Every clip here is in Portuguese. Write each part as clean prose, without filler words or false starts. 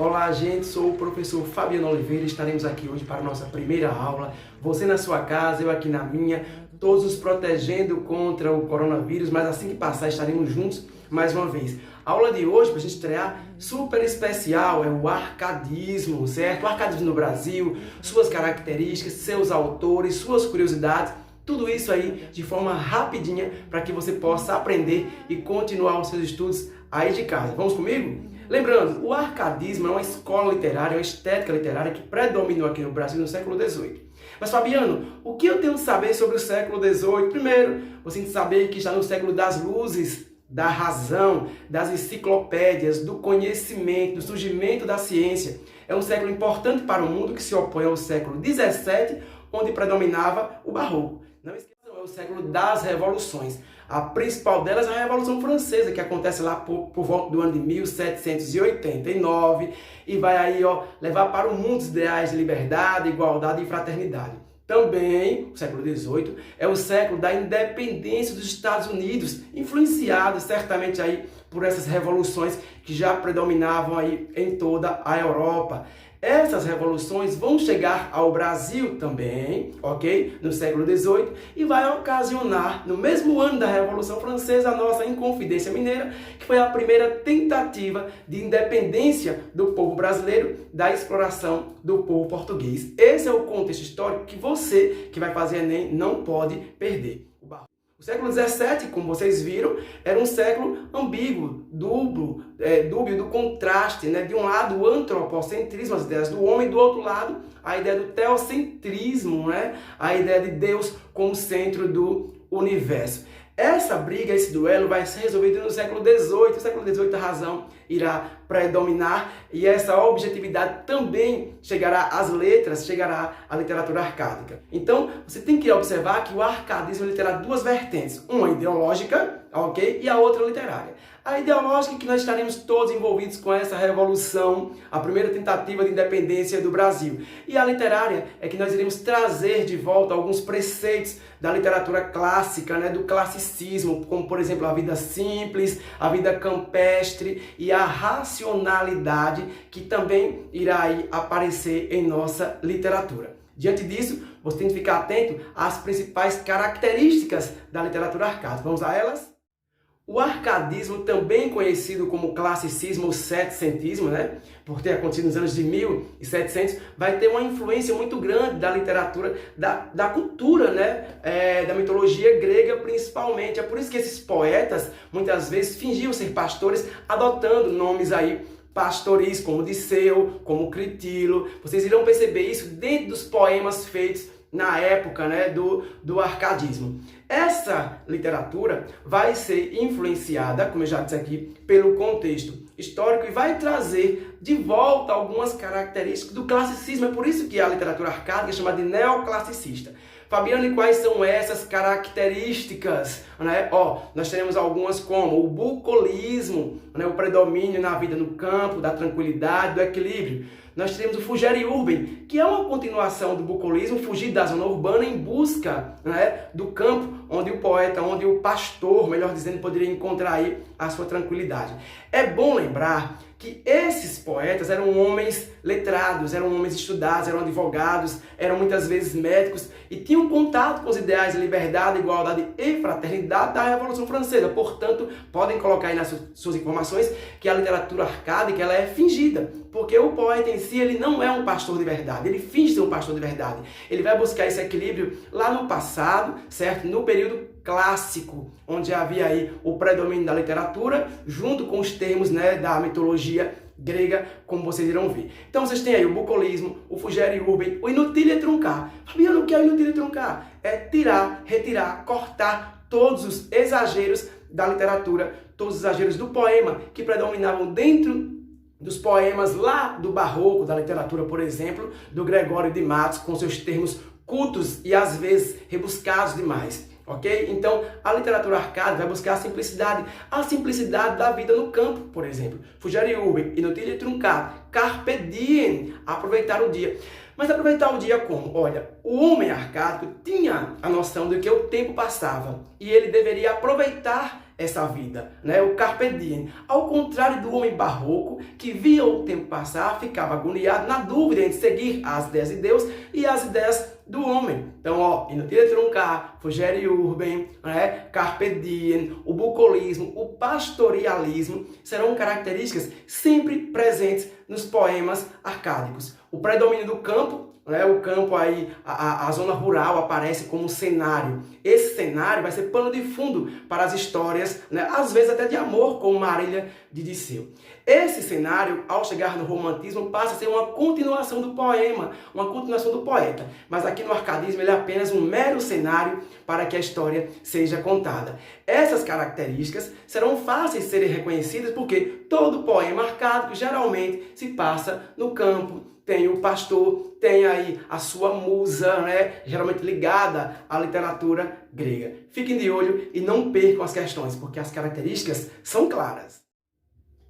Olá, gente, sou o professor Fabiano Oliveira e estaremos aqui hoje para a nossa primeira aula. Você na sua casa, eu aqui na minha, todos nos protegendo contra o coronavírus, mas assim que passar estaremos juntos mais uma vez. A aula de hoje, para a gente estrear, super especial, é o arcadismo, certo? O arcadismo no Brasil, suas características, seus autores, suas curiosidades, tudo isso aí de forma rapidinha para que você possa aprender e continuar os seus estudos aí de casa. Vamos comigo? Lembrando, o arcadismo é uma escola literária, uma estética literária que predominou aqui no Brasil no século XVIII. Mas Fabiano, o que eu tenho que saber sobre o século XVIII? Primeiro, você tem que saber que está no século das luzes, da razão, das enciclopédias, do conhecimento, do surgimento da ciência. É um século importante para o mundo que se opõe ao século XVII, onde predominava o barroco. Não esqueçam, é o século das revoluções. A principal delas é a Revolução Francesa, que acontece lá por volta do ano de 1789 e vai aí levar para o mundo os ideais de liberdade, igualdade e fraternidade. Também, o século XVIII, é o século da independência dos Estados Unidos, influenciado certamente aí por essas revoluções que já predominavam aí em toda a Europa. Essas revoluções vão chegar ao Brasil também, ok? No século XVIII, e vai ocasionar, no mesmo ano da Revolução Francesa, a nossa Inconfidência Mineira, que foi a primeira tentativa de independência do povo brasileiro da exploração do povo português. Esse é o contexto histórico que você, que vai fazer Enem, não pode perder. O século XVII, como vocês viram, era um século ambíguo, dúbio do contraste, né? De um lado o antropocentrismo, as ideias do homem, do outro lado a ideia do teocentrismo, né? A ideia de Deus como centro do universo. Essa briga, esse duelo vai ser resolvido no século XVIII. No século XVIII a razão irá predominar e essa objetividade também chegará às letras, chegará à literatura arcádica. Então, você tem que observar que o arcadismo terá duas vertentes, uma ideológica, ok? E a outra literária. A ideológica é que nós estaremos todos envolvidos com essa revolução, a primeira tentativa de independência do Brasil. E a literária é que nós iremos trazer de volta alguns preceitos da literatura clássica, né, do classicismo, como por exemplo a vida simples, a vida campestre e a racionalidade que também irá aí aparecer em nossa literatura. Diante disso, você tem que ficar atento às principais características da literatura arcádica. Vamos a elas? O arcadismo, também conhecido como classicismo ou setecentismo, né, por ter acontecido nos anos de 1700, vai ter uma influência muito grande da literatura, da cultura, né, da mitologia grega principalmente. É por isso que esses poetas muitas vezes fingiam ser pastores, adotando nomes aí pastoris como Odisseu, como Critilo. Vocês irão perceber isso dentro dos poemas feitos na época, né, do arcadismo. Essa literatura vai ser influenciada, como eu já disse aqui, pelo contexto histórico e vai trazer de volta algumas características do classicismo. É por isso que a literatura arcádica é chamada de neoclassicista. Fabiano, e quais são essas características? Né? Nós teremos algumas como o bucolismo, né? O predomínio na vida no campo, da tranquilidade, do equilíbrio. Nós teremos o Fugere Urbem, que é uma continuação do bucolismo, fugir da zona urbana em busca, né, do campo, onde o poeta, onde o pastor, melhor dizendo, poderia encontrar aí a sua tranquilidade. É bom lembrar que esses poetas eram homens letrados, eram homens estudados, eram advogados, eram muitas vezes médicos e tinham contato com os ideais de liberdade, igualdade e fraternidade da Revolução Francesa. Portanto, podem colocar aí nas suas informações que a literatura arcádica ela é fingida, porque o poeta em si ele não é um pastor de verdade, ele finge ser um pastor de verdade. Ele vai buscar esse equilíbrio lá no passado, certo? No período clássico, onde havia aí o predomínio da literatura, junto com os termos, né, da mitologia grega, como vocês irão ver. Então vocês têm aí o bucolismo, o Fugere Urbem, o inutile truncar. Fabiano, o que é o inutile truncar? É tirar, retirar, cortar todos os exageros da literatura, todos os exageros do poema que predominavam dentro dos poemas lá do barroco, da literatura, por exemplo, do Gregório de Matos, com seus termos cultos e às vezes rebuscados demais. Ok? Então, a literatura arcádica vai buscar a simplicidade da vida no campo, por exemplo. Fugere Urbem, inutile truncar, carpe diem, aproveitar o dia. Mas aproveitar o dia como? Olha, o homem arcádico tinha a noção de que o tempo passava e ele deveria aproveitar essa vida, né? O carpe diem. Ao contrário do homem barroco, que via o tempo passar, ficava agoniado na dúvida entre seguir as ideias de Deus e as ideias do homem. Então, ó, inutile truncar, fugere urbem, né? Carpe diem, o bucolismo, o pastorialismo serão características sempre presentes nos poemas arcádicos. O predomínio do campo, né? O campo aí, a zona rural aparece como cenário. Esse cenário vai ser pano de fundo para as histórias, né? Às vezes até de amor, como Marília de Disseu. Esse cenário, ao chegar no romantismo, passa a ser uma continuação do poema, uma continuação do poeta. Mas aqui no arcadismo ele é apenas um mero cenário para que a história seja contada. Essas características serão fáceis de serem reconhecidas porque todo poema arcádico geralmente se passa no campo. Tem o pastor, tem aí a sua musa, né? Geralmente ligada à literatura grega. Fiquem de olho e não percam as questões, porque as características são claras.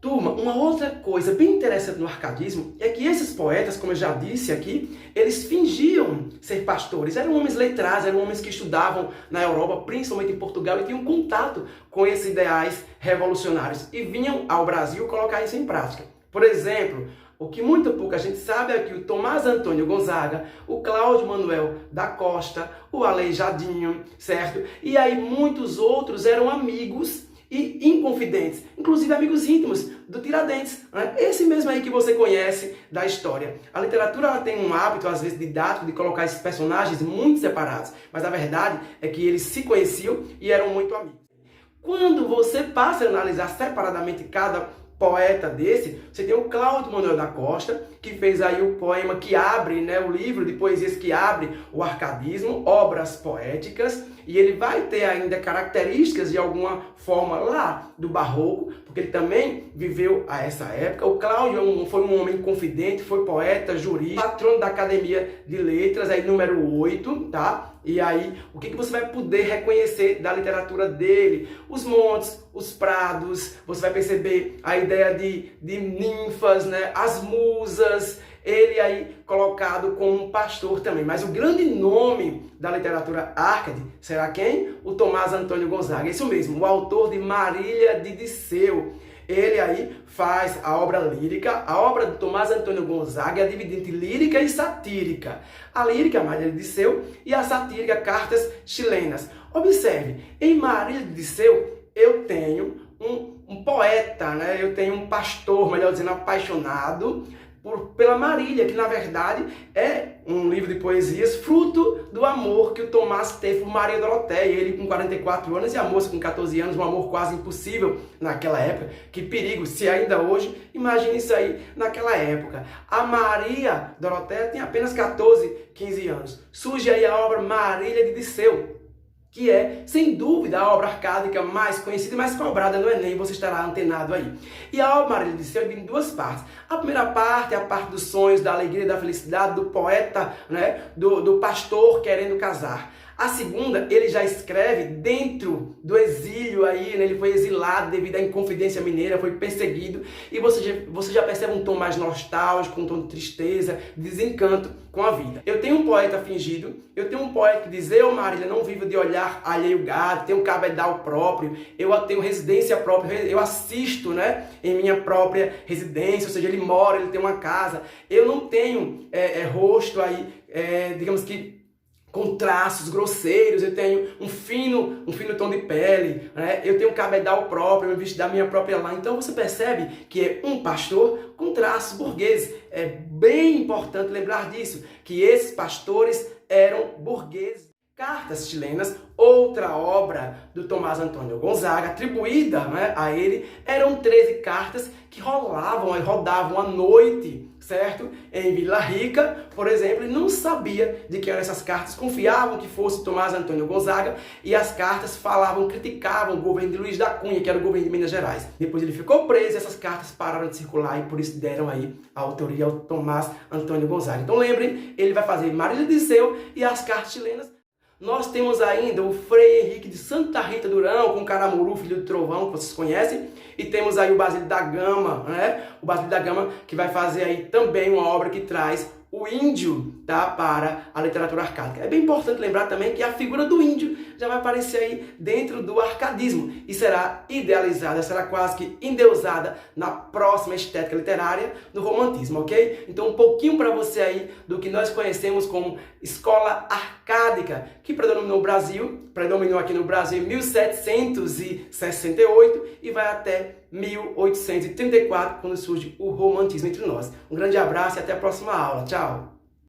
Turma, uma outra coisa bem interessante no arcadismo é que esses poetas, como eu já disse aqui, eles fingiam ser pastores. Eram homens letrados, eram homens que estudavam na Europa, principalmente em Portugal, e tinham contato com esses ideais revolucionários. E vinham ao Brasil colocar isso em prática. Por exemplo, o que muito pouca gente sabe é que o Tomás Antônio Gonzaga, o Cláudio Manuel da Costa, o Aleijadinho, certo? E aí muitos outros eram amigos e inconfidentes, inclusive amigos íntimos do Tiradentes, né? Esse mesmo aí que você conhece da história. A literatura ela tem um hábito, às vezes didático, de colocar esses personagens muito separados, mas a verdade é que eles se conheciam e eram muito amigos. Quando você passa a analisar separadamente cada poeta desse, você tem o Cláudio Manuel da Costa, que fez aí o poema que abre, né, o livro de poesias que abre o arcadismo, obras poéticas, e ele vai ter ainda características de alguma forma lá do barroco, porque ele também viveu a essa época. O Cláudio foi um homem confidente, foi poeta, jurista, patrono da Academia de Letras, aí número 8, tá? E aí, o que você vai poder reconhecer da literatura dele? Os montes, os prados, você vai perceber a ideia de ninfas, né? As musas, ele aí colocado como um pastor também. Mas o grande nome da literatura árcade será quem? O Tomás Antônio Gonzaga. Isso mesmo, o autor de Marília de Disseu. Ele aí faz a obra lírica. A obra de Tomás Antônio Gonzaga é dividida entre lírica e satírica. A lírica, Marília de Disseu, e a satírica, Cartas Chilenas. Observe, em Marília de Disseu, eu tenho um poeta, né? Eu tenho um pastor, melhor dizendo, apaixonado pela Marília, que na verdade é um livro de poesias fruto do amor que o Tomás teve por Maria Doroteia. Ele com 44 anos e a moça com 14 anos, um amor quase impossível naquela época. Que perigo, se ainda hoje, imagine isso aí naquela época. A Maria Doroteia tem apenas 14, 15 anos. Surge aí a obra Marília de Disseu, que é, sem dúvida, a obra arcádica mais conhecida e mais cobrada no Enem, você estará antenado aí. E a obra Marília de Disseu vem em duas partes. A primeira parte é a parte dos sonhos, da alegria, da felicidade, do poeta, né? do pastor querendo casar. A segunda, ele já escreve dentro do exílio aí, né? Ele foi exilado devido à Inconfidência Mineira, foi perseguido, e você já percebe um tom mais nostálgico, um tom de tristeza, de desencanto com a vida. Eu tenho um poeta fingido, eu tenho um poeta que diz: eu, Marília, não vivo de olhar alheio gado, tenho um cabedal próprio, eu tenho residência própria, eu assisto, né, em minha própria residência, ou seja, ele mora, ele tem uma casa, eu não tenho rosto aí, digamos que com traços grosseiros, eu tenho um fino tom de pele, né? Eu tenho um cabedal próprio, eu visto da minha própria lã. Então você percebe que é um pastor com traços burgueses. É bem importante lembrar disso, que esses pastores eram burgueses. Cartas Chilenas, outra obra do Tomás Antônio Gonzaga, atribuída, né, a ele, eram 13 cartas que rodavam à noite, certo? Em Vila Rica, por exemplo, e não sabia de quem eram essas cartas, confiavam que fosse Tomás Antônio Gonzaga, e as cartas criticavam o governo de Luiz da Cunha, que era o governo de Minas Gerais. Depois ele ficou preso e essas cartas pararam de circular e por isso deram aí a autoria ao Tomás Antônio Gonzaga. Então lembrem, ele vai fazer Marília de Disseu e as Cartas Chilenas. Nós temos ainda o Frei Henrique de Santa Rita Durão, com Caramuru, filho do Trovão, que vocês conhecem. E temos aí o Basílio da Gama, né? O Basílio da Gama, que vai fazer aí também uma obra que traz o índio, tá, para a literatura arcádica. É bem importante lembrar também que a figura do índio já vai aparecer aí dentro do arcadismo e será idealizada, será quase que endeusada na próxima estética literária do romantismo, ok? Então um pouquinho para você aí do que nós conhecemos como escola arcádica, que predominou aqui no Brasil em 1768 e vai até 1834, quando surge o romantismo entre nós. Um grande abraço e até a próxima aula. Tchau!